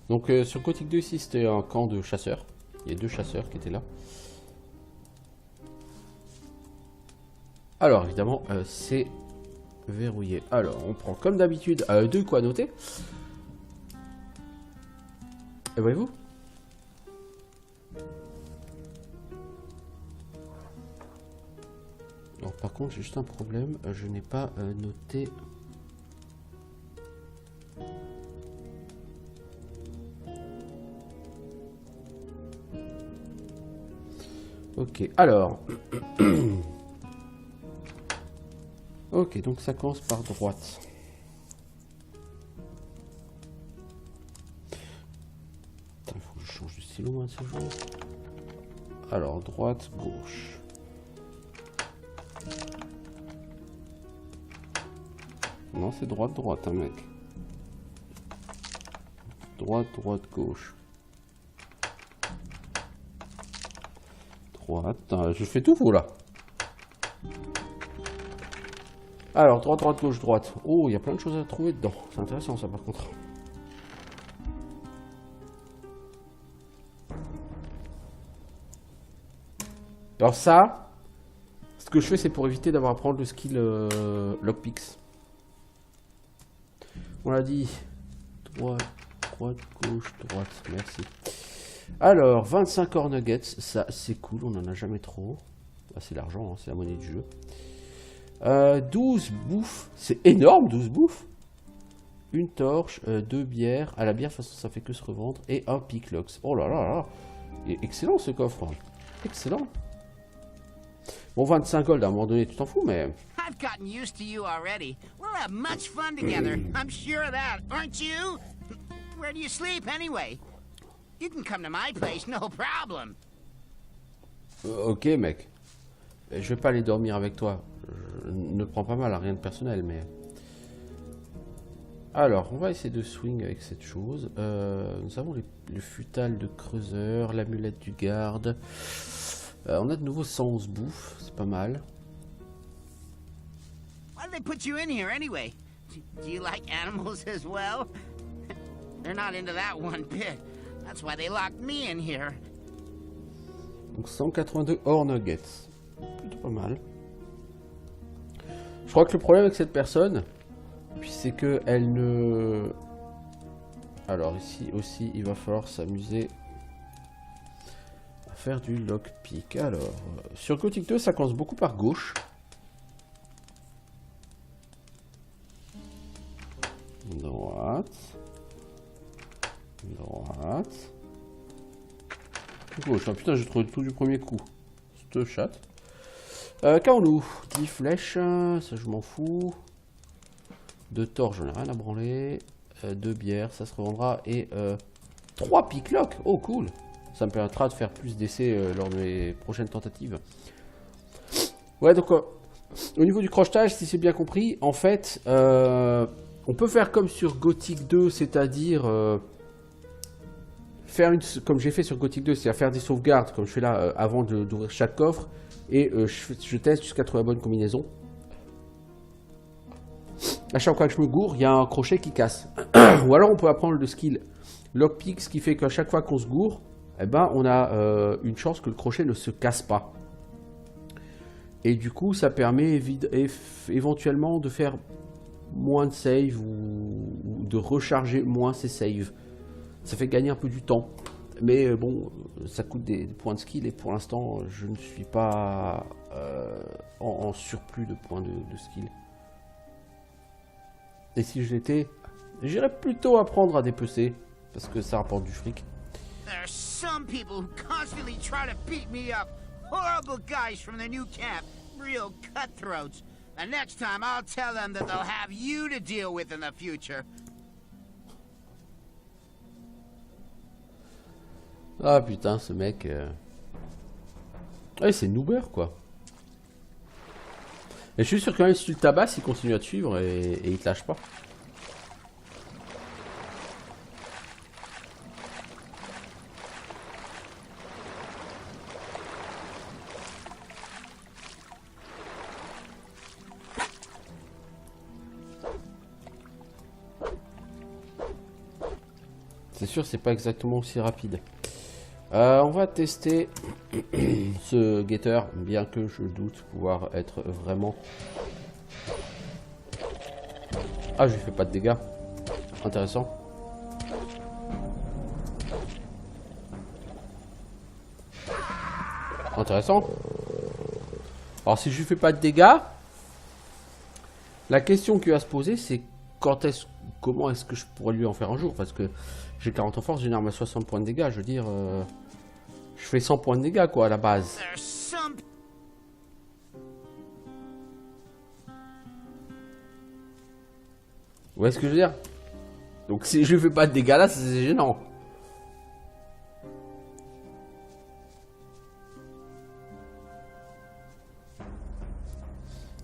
Donc sur Gothic 2 ici, c'était un camp de chasseurs. Il y a 2 chasseurs qui étaient là. Alors évidemment, c'est verrouillé. Alors on prend comme d'habitude 2 quoi noter. Et voyez-vous? Alors par contre, j'ai juste un problème. Je n'ai pas noté... Ok, alors. Ok, donc ça commence par droite. Il faut que je change de stylo un de ces jours. Alors, droite, gauche. Non, c'est droite, droite, hein, mec. Droite, droite, gauche. Droite, je fais tout faux là. Alors, droite, droite, gauche, droite. Oh, il y a plein de choses à trouver dedans. C'est intéressant ça par contre. Alors ça, ce que je fais c'est pour éviter d'avoir à prendre le skill lockpicks. On l'a dit. Droite, droite, gauche, droite. Merci. Alors, 25 or nuggets, ça c'est cool, on n'en a jamais trop. Ah, c'est l'argent, hein, c'est la monnaie du jeu. 12 bouffes, c'est énorme, 12 bouffes. Une torche, 2 bières. À la bière, de toute façon, ça fait que se revendre. Et un picklocks. Oh là là là. Il est excellent ce coffre. Excellent. Bon, 25 gold, à un moment donné, tu t'en fous, mais... I've gotten used to you already. We'll have much fun together. I'm sure of that, aren't you? Where do you sleep anyway? You can come to my place, no problem. Ok, mec. Je vais pas aller dormir avec toi. Je ne prends pas mal à rien de personnel, mais... Alors, on va essayer de swing avec cette chose. Nous avons le futal de creuseur, l'amulette du garde. On a de nouveau 111 bouffe, c'est pas mal. Why did they put you in here anyway? Do you like animals as well? They're not into that one bit. That's why they locked me in here. Donc 182 hors nuggets. Plutôt pas mal. Je crois que le problème avec cette personne, puis c'est que elle ne... Alors ici aussi, il va falloir s'amuser à faire du lockpick. Alors, sur Gothic 2, ça commence beaucoup par gauche. Droite. Droite. Gauche. Ah, putain, j'ai trouvé tout du premier coup. Cette chatte. Qu'avons-nous 10 flèches, ça je m'en fous. 2 torches, j'en ai rien à branler. 2 bières, ça se revendra. Et 3 picklock. Oh cool. Ça me permettra de faire plus d'essais lors de mes prochaines tentatives. Ouais, donc au niveau du crochetage, si c'est bien compris, en fait, on peut faire comme sur Gothic 2, c'est-à-dire faire comme j'ai fait sur Gothic 2, c'est-à-dire faire des sauvegardes, comme je fais là, avant d'ouvrir chaque coffre. Et je teste jusqu'à trouver la bonne combinaison. À chaque fois que je me gourre, il y a un crochet qui casse. Ou alors on peut apprendre le skill lockpick, ce qui fait qu'à chaque fois qu'on se gourre, eh ben, on a une chance que le crochet ne se casse pas. Et du coup, ça permet éventuellement de faire moins de save ou de recharger moins ses saves. Ça fait gagner un peu du temps. Mais bon, ça coûte des points de skill et pour l'instant, je ne suis pas en surplus de points de skill. Et si je l'étais, j'irais plutôt apprendre à dépecer parce que ça rapporte du fric. There's some people who constantly try to beat me up. Horrible guys from the new camp. Real cutthroats. And next time I'll tell them that they'll have you to deal with in the future. Ah putain, ce mec... Ouais, c'est noober quoi. Et je suis sûr que même si tu le tabasses, il continue à te suivre et il te lâche pas. C'est sûr, c'est pas exactement aussi rapide. On va tester ce guetteur, bien que je doute pouvoir être vraiment... Ah, je lui fais pas de dégâts. Intéressant. Intéressant. Alors, si je lui fais pas de dégâts, la question qui va se poser, c'est comment est-ce que je pourrais lui en faire un jour? Parce que j'ai 40 en force, j'ai une arme à 60 points de dégâts, je veux dire... Je fais 100 points de dégâts, quoi, à la base. Vous voyez ce que je veux dire? Donc si je fais pas de dégâts là, c'est gênant.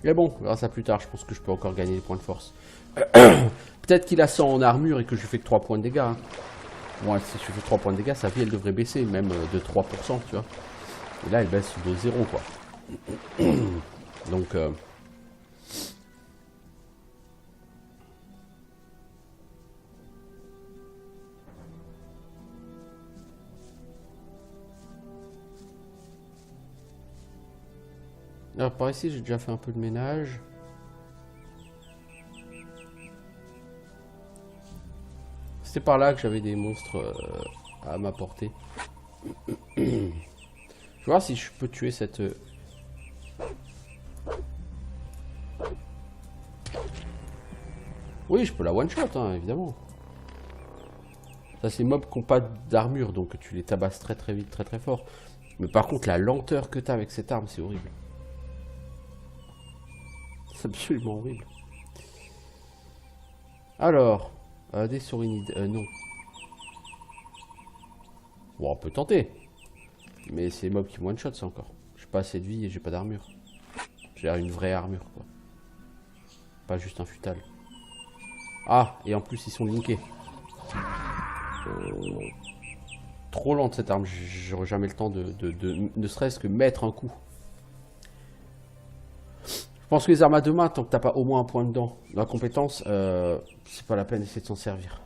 Mais bon, on verra ça plus tard, je pense que je peux encore gagner des points de force. Peut-être qu'il a 100 en armure et que je lui fais que 3 points de dégâts. Hein. Bon, si je fais 3 points de dégâts, sa vie elle devrait baisser, même de 3%, tu vois. Et là, elle baisse de 0, quoi. Donc... Alors, par ici, j'ai déjà fait un peu de ménage. C'était par là que j'avais des monstres à m'apporter. Je vais voir si je peux tuer cette... Oui, je peux la one-shot, hein, évidemment. Ça, c'est mobs qui n'ont pas d'armure, donc tu les tabasses très très vite, très très fort. Mais par contre, la lenteur que tu as avec cette arme, c'est horrible. C'est absolument horrible. Alors... des saurinides, non. Bon, on peut tenter. Mais c'est les mobs qui me one-shot, ça encore. J'ai pas assez de vie et j'ai pas d'armure. J'ai une vraie armure, quoi. Pas juste un futal. Ah, et en plus, ils sont linkés. Trop lente cette arme. J'aurais jamais le temps de ne serait-ce que mettre un coup. Je pense que les armes à deux mains, tant que t'as pas au moins un point dedans dans la compétence, c'est pas la peine d'essayer de s'en servir.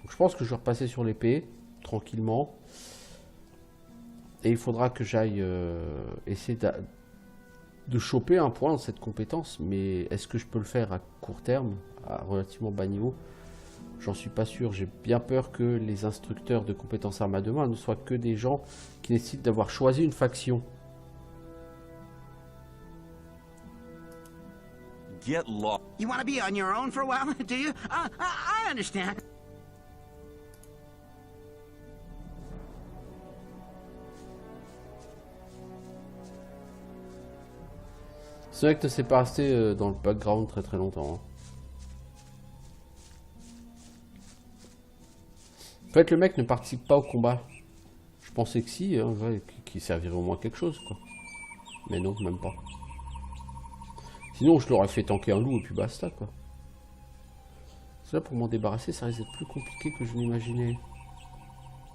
Donc, je pense que je vais repasser sur l'épée, tranquillement. Et il faudra que j'aille essayer de choper un point dans cette compétence. Mais est-ce que je peux le faire à court terme, à relativement bas niveau? J'en suis pas sûr. J'ai bien peur que les instructeurs de compétences armes à deux mains ne soient que des gens qui décident d'avoir choisi une faction. Get lost. You want to be on your own for a while, do you? I understand. Ce mec ne s'est pas resté dans le background très longtemps. Hein. En fait, le mec ne participe pas au combat. Je pensais que si, hein, ouais, qu'il servirait au moins quelque chose, quoi. Mais non, même pas. Sinon, je l'aurais fait tanker un loup et puis basta, quoi. Cela, pour m'en débarrasser, ça risque d'être plus compliqué que je l'imaginais.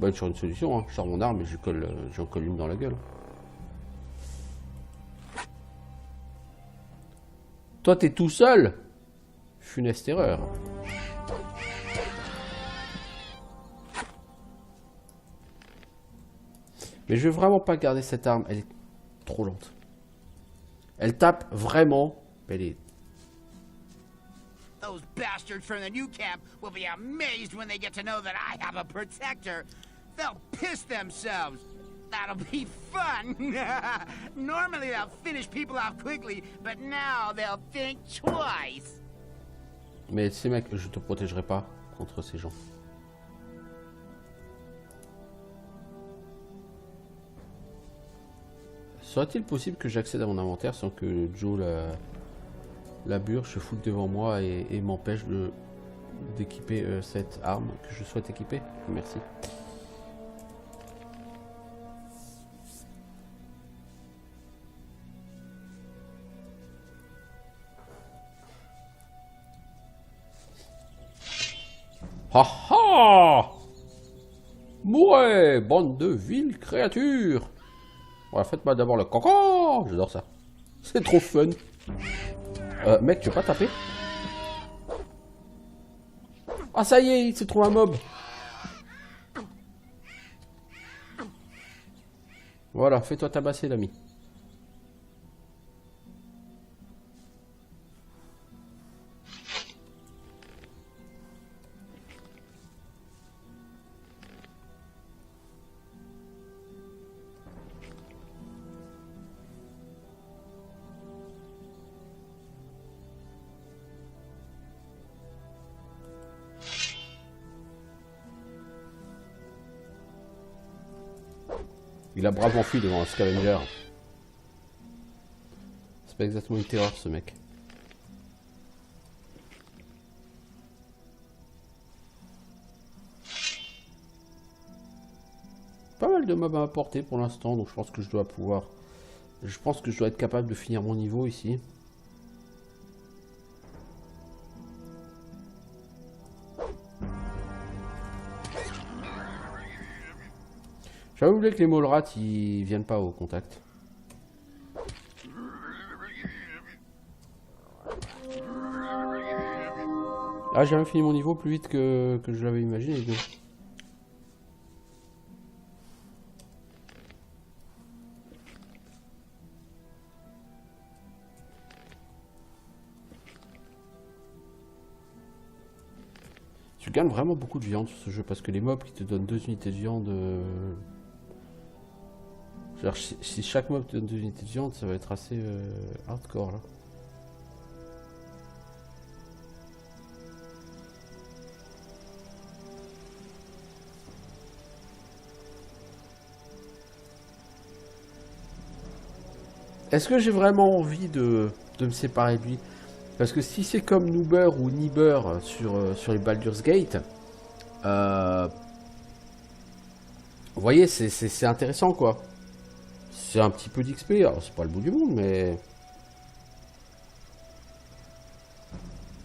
Bah, sur une solution, hein. Je sors mon arme et j'en colle une dans la gueule. Toi, t'es tout seul? Funeste erreur. Mais je veux vraiment pas garder cette arme, elle est trop lente. Elle tape vraiment, elle est... Those bastards from the new camp will be amazed when they get to know that I have a protector. They'll piss themselves. That'll be fun. Normally they'll finish people off quickly, but now they'll think twice. Mais ces mecs, je te protégerai pas contre ces gens. Serait-il possible que j'accède à mon inventaire sans que Joe la bure se foute devant moi et m'empêche d'équiper cette arme que je souhaite équiper? Merci. Ha ha! Mourez, bande de viles créatures! Ouais, faites-moi d'abord le coco! J'adore ça. C'est trop fun. Mec, tu veux pas taper? Ah, ça y est, il s'est trouvé un mob. Voilà, fais-toi tabasser, l'ami. Il a bravement fui devant un scavenger. C'est pas exactement une terreur, ce mec. Pas mal de mobs à apporter pour l'instant, donc je pense que je dois pouvoir... Je pense que je dois être capable de finir mon niveau ici. J'avais oublié que les Molrats ils viennent pas au contact. Ah, j'ai même fini mon niveau plus vite que je l'avais imaginé. Donc. Tu gagnes vraiment beaucoup de viande sur ce jeu parce que les mobs qui te donnent 2 unités de viande... Genre, si chaque mob te donne 2 unités de viande, ça va être assez hardcore là. Est-ce que j'ai vraiment envie de me séparer de lui? Parce que si c'est comme Noober ou Nibber sur les Baldur's Gate, vous voyez, c'est intéressant quoi. C'est un petit peu d'XP, alors c'est pas le bout du monde, mais...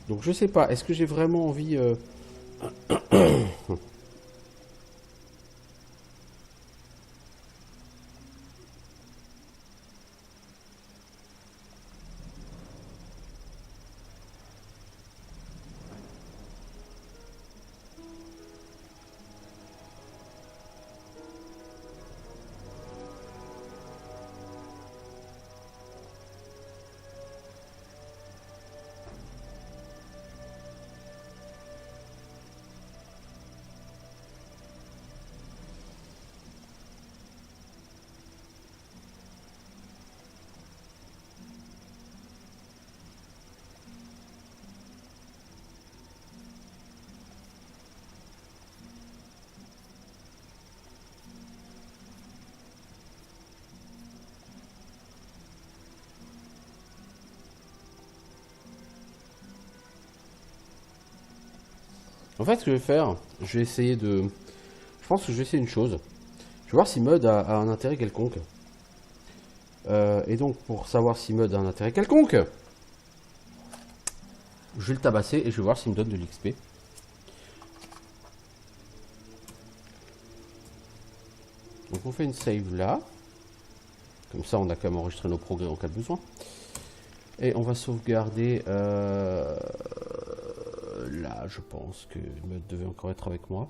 Donc je sais pas, est-ce que j'ai vraiment envie... En fait, ce que je vais faire, je vais essayer de... Je pense que je vais essayer une chose. Je vais voir si Mud a un intérêt quelconque. Et donc, pour savoir si Mud a un intérêt quelconque, je vais le tabasser et je vais voir s'il me donne de l'XP. Donc on fait une save là. Comme ça, on a quand même enregistré nos progrès en cas de besoin. Et on va sauvegarder... là, je pense que Mud devait encore être avec moi.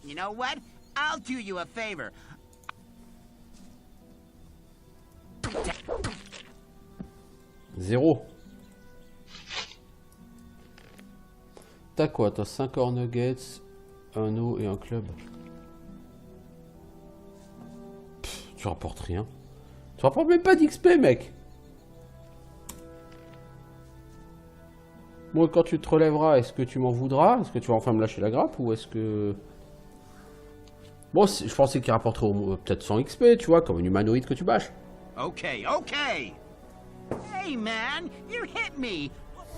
You know what? I'll do you a favor. Zéro. T'as quoi? T'as 5 Ore Nuggets, un eau et un club. Pff, tu rapportes rien. Tu rapportes même pas d'XP, mec. Bon, quand tu te relèveras, est-ce que tu m'en voudras? Est-ce que tu vas enfin me lâcher la grappe? Ou est-ce que... Bon, je pensais qu'il rapporterait peut-être 100 XP, tu vois, comme un humanoïde que tu bâches. Okay, okay. Hey, man, you hit me.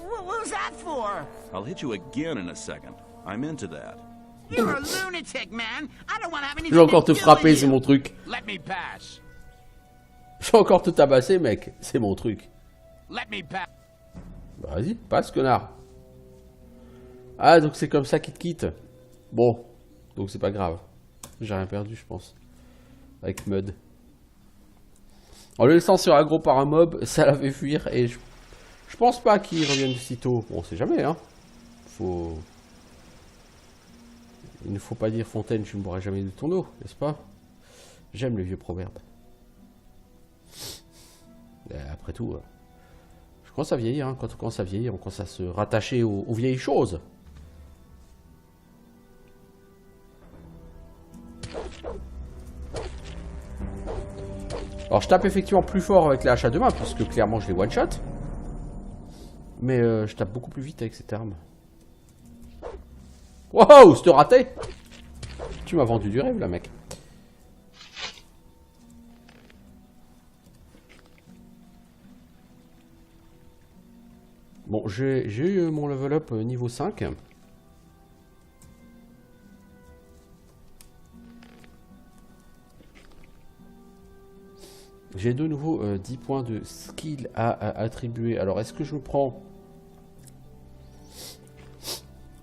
What was that for? I'll hit you again in a second. I'm into that. You're a lunatic, man. I don't want to have anything Je vais encore te to do frapper, with c'est you. mon truc. Let me pass. Je vais encore te tabasser, mec. C'est mon truc. Let me pass. Bah, vas-y, passe, connard. Ah, donc c'est comme ça qu'il te quitte. Bon, donc c'est pas grave. J'ai rien perdu, je pense. Avec Mud. En le laissant sur aggro par un mob, ça l'a fait fuir. Et je pense pas qu'il revienne de sitôt. Bon, on sait jamais, hein. Il ne faut pas dire Fontaine, je ne boirai jamais de ton eau, n'est-ce pas? J'aime les vieux proverbes. Et après tout, je commence à vieillir, hein. Quand on commence à vieillir, on commence à se rattacher aux vieilles choses. Alors je tape effectivement plus fort avec les haches à deux mains, puisque clairement je les one-shot. Mais je tape beaucoup plus vite avec cette arme. Wow, c'était raté! Tu m'as vendu du rêve là, mec. Bon, j'ai eu mon level up niveau 5. J'ai de nouveau 10 points de skill à attribuer. Alors, est-ce que je prends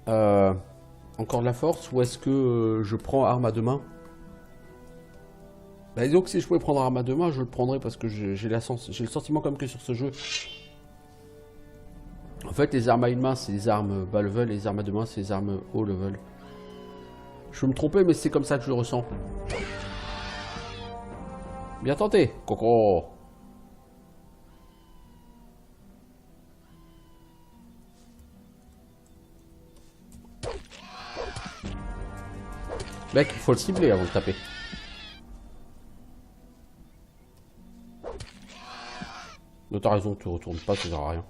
encore de la force ou est-ce que je prends arme à deux mains? Bah, disons que si je pouvais prendre arme à deux mains, je le prendrais parce que j'ai le sentiment comme que sur ce jeu. En fait, les armes à une main, c'est les armes bas level et les armes à deux mains, c'est les armes haut level. Je peux me tromper, mais c'est comme ça que je le ressens. Bien tenté, Coco. Mec, il faut le cibler avant de taper. Non, t'as raison, tu retournes pas, ça sert à rien.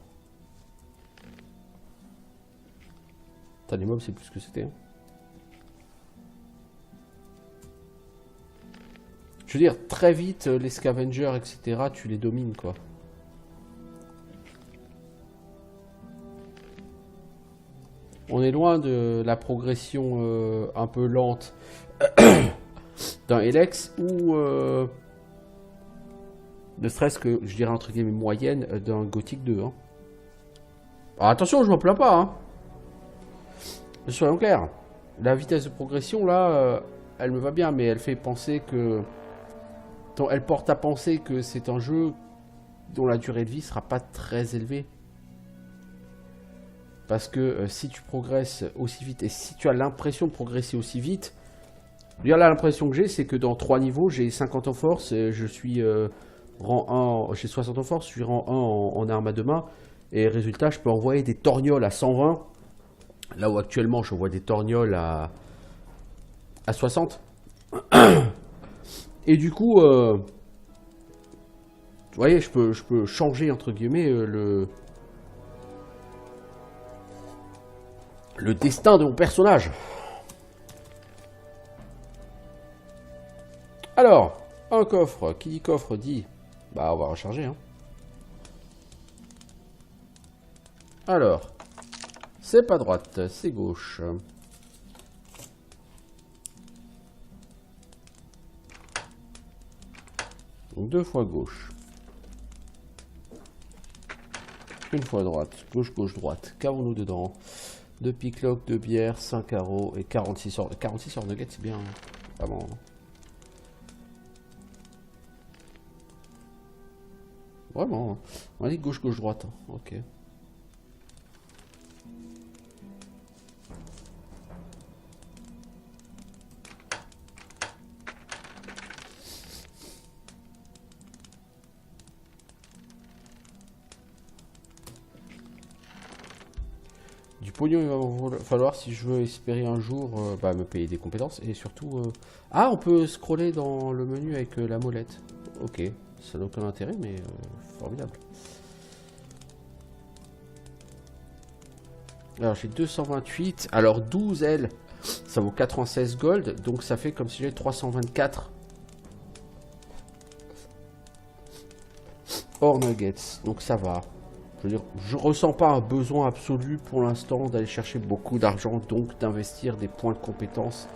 T'as des mobs, c'est plus ce que c'était. Hein. Je veux dire, très vite, les scavengers, etc., tu les domines, quoi. On est loin de la progression un peu lente d'un Elex ou ne serait-ce que, je dirais entre guillemets, moyenne d'un Gothic 2. Hein. Alors, attention, je m'en plains pas. Hein. Soyons clairs. La vitesse de progression, là, elle me va bien, mais elle fait penser que... Elle porte à penser que c'est un jeu dont la durée de vie sera pas très élevée. Parce que si tu progresses aussi vite, et si tu as l'impression de progresser aussi vite, là l'impression que j'ai, c'est que dans 3 niveaux, j'ai 50 en force, je suis rang 1, j'ai 60 en force, je suis rang 1 en arme à deux mains, et résultat, je peux envoyer des torgnoles à 120, là où actuellement je vois des torgnoles à 60. Et du coup, vous voyez, je peux changer, entre guillemets, le destin de mon personnage. Alors, un coffre. Qui dit coffre dit... Bah, on va recharger, hein. Alors, c'est pas droite, c'est gauche. Donc 2 fois gauche. Une fois droite. Gauche, gauche, droite. Qu'avons-nous dedans? 2 picklock, 2 bières, 5 carreaux et 46 heures. 46 heures nuggets, c'est bien. Vraiment. Vraiment. On a dit gauche, gauche, droite. Ok. Du pognon, il va falloir, si je veux espérer un jour, me payer des compétences. Et surtout... Ah, on peut scroller dans le menu avec la molette. Ok, ça n'a aucun intérêt, mais formidable. Alors, j'ai 228. Alors, 12 L, ça vaut 96 gold. Donc, ça fait comme si j'avais 324 hors nuggets. Donc, ça va. Je veux dire, je ressens pas un besoin absolu pour l'instant d'aller chercher beaucoup d'argent, donc d'investir des points de compétences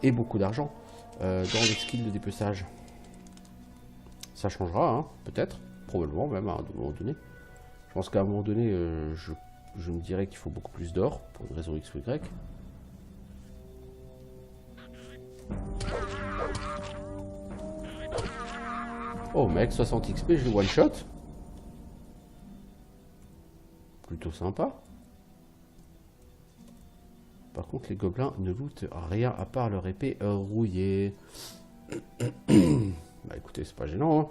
et beaucoup d'argent dans les skills de dépeçage. Ça changera, hein, peut-être, probablement même à un moment donné. Je pense qu'à un moment donné, je me dirais qu'il faut beaucoup plus d'or pour une raison X ou Y. Oh mec, 60 XP, je le one shot. Plutôt sympa. Par contre, les gobelins ne lootent rien à part leur épée rouillée. Bah écoutez, c'est pas gênant. Hein.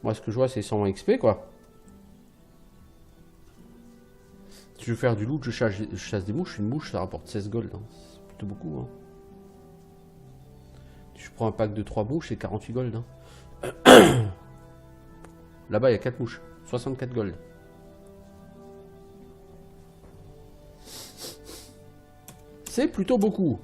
Moi, ce que je vois, c'est 120 XP, quoi. Si je veux faire du loot, je chasse des mouches. Une mouche, ça rapporte 16 gold. Hein. C'est plutôt beaucoup. Hein. Si je prends un pack de 3 mouches, c'est 48 gold. Hein. Là-bas, il y a 4 mouches. 64 gold. C'est plutôt beaucoup.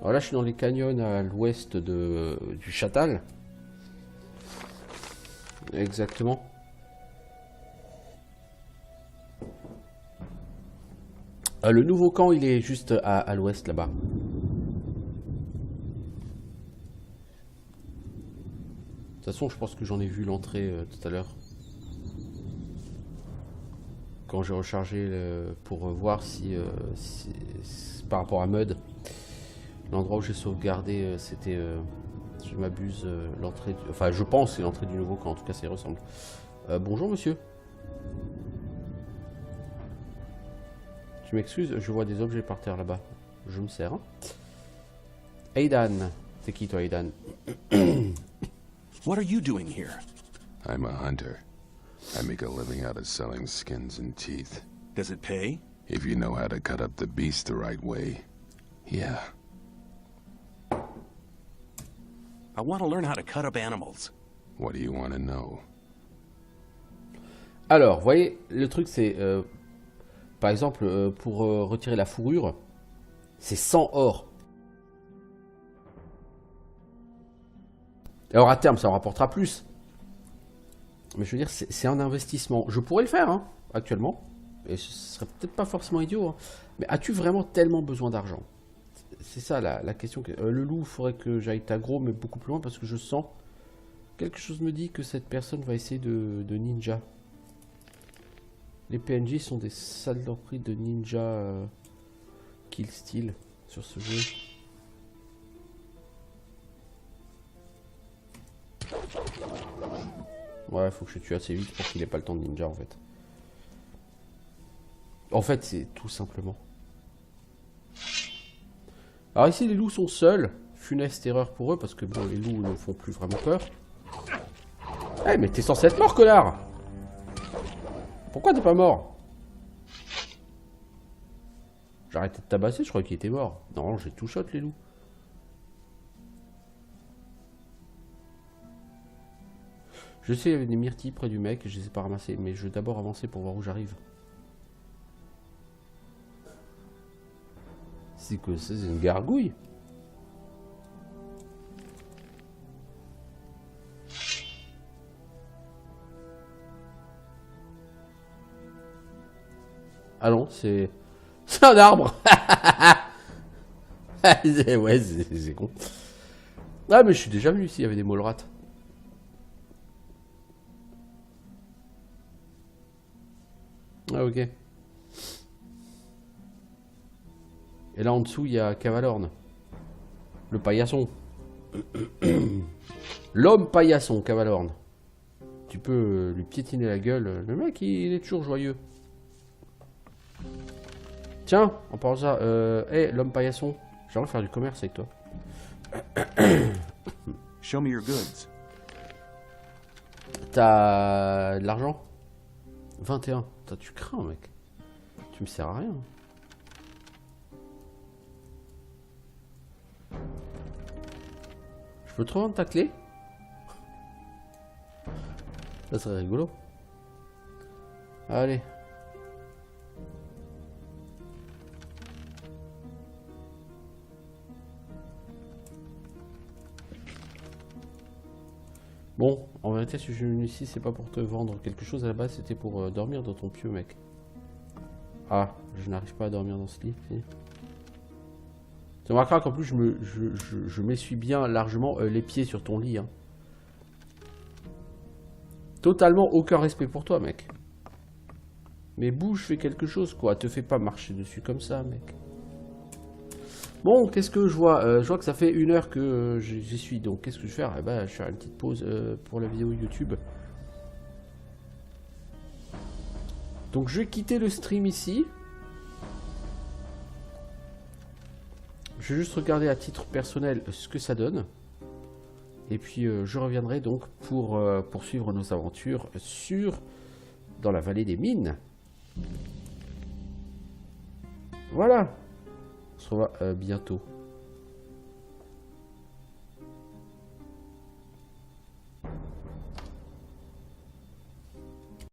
Alors là, je suis dans les canyons à l'ouest du Châtal. Exactement. Le nouveau camp, il est juste à l'ouest là-bas. De toute façon, je pense que j'en ai vu l'entrée tout à l'heure. Quand j'ai rechargé pour voir si par rapport à Mud, l'endroit où j'ai sauvegardé, c'était, je m'abuse, l'entrée... Enfin, je pense c'est l'entrée du nouveau camp, en tout cas ça y ressemble. Bonjour monsieur. Je m'excuse, je vois des objets par terre là-bas. Je me sers. Hein. Aidan. C'est qui toi, Aidan? What are you doing here? I'm a hunter. I make a living out of selling skins and teeth. Does it pay? If you know how to cut up the beast the right way, yeah. I want to learn how to cut up animals. What do you want to know? Alors, vous voyez, le truc c'est... par exemple, pour retirer la fourrure, c'est 100 or. Alors à terme, ça en rapportera plus. Mais je veux dire, c'est un investissement. Je pourrais le faire, hein, actuellement. Et ce serait peut-être pas forcément idiot. Hein. Mais as-tu vraiment tellement besoin d'argent? C'est ça la question. Le loup, il faudrait que j'aille t'aggro, mais beaucoup plus loin, parce que je sens... Quelque chose me dit que cette personne va essayer de ninja. Les PNJ sont des saloperies de ninja kill steal sur ce jeu. Ouais, faut que je tue assez vite pour qu'il ait pas le temps de ninja en fait. En fait, c'est tout simplement. Alors ici, les loups sont seuls. Funeste erreur pour eux parce que bon, les loups ne font plus vraiment peur. Eh, mais t'es censé être mort, connard! Pourquoi t'es pas mort? J'ai arrêté de tabasser, je croyais qu'il était mort. Non, j'ai tout shot les loups. Je sais, il y avait des myrtilles près du mec, je les ai pas ramassés, mais je vais d'abord avancer pour voir où j'arrive. C'est quoi ça? C'est une gargouille? Ah non, c'est un arbre. Ouais, c'est con. Ah mais je suis déjà venu ici, il y avait des molrats. Ah ok. Et là en dessous il y a Cavalorn. Le paillasson. L'homme paillasson, Cavalorn. Tu peux lui piétiner la gueule. Le mec il est toujours joyeux. Tiens, en parlant de ça, hey, l'homme paillasson, j'aimerais faire du commerce avec toi. Show me your goods. T'as de l'argent? 21. Putain, tu crains, mec. Tu me sers à rien. Je peux te revendre ta clé? Ça serait rigolo. Allez. Bon, en vérité, si je suis venu ici, c'est pas pour te vendre quelque chose à la base, c'était pour dormir dans ton pieu, mec. Ah, je n'arrive pas à dormir dans ce lit. Si. Tu remarqueras qu'en plus, je m'essuie bien largement les pieds sur ton lit. Hein. Totalement aucun respect pour toi, mec. Mais bouge, fais quelque chose, quoi. Te fais pas marcher dessus comme ça, mec. Bon, qu'est-ce que je vois? Je vois que ça fait 1 heure que j'y suis. Donc, qu'est-ce que je vais faire? Eh ben, je vais faire une petite pause pour la vidéo YouTube. Donc, je vais quitter le stream ici. Je vais juste regarder à titre personnel ce que ça donne. Et puis, je reviendrai donc pour poursuivre nos aventures dans la vallée des mines. Voilà. On se revoit bientôt.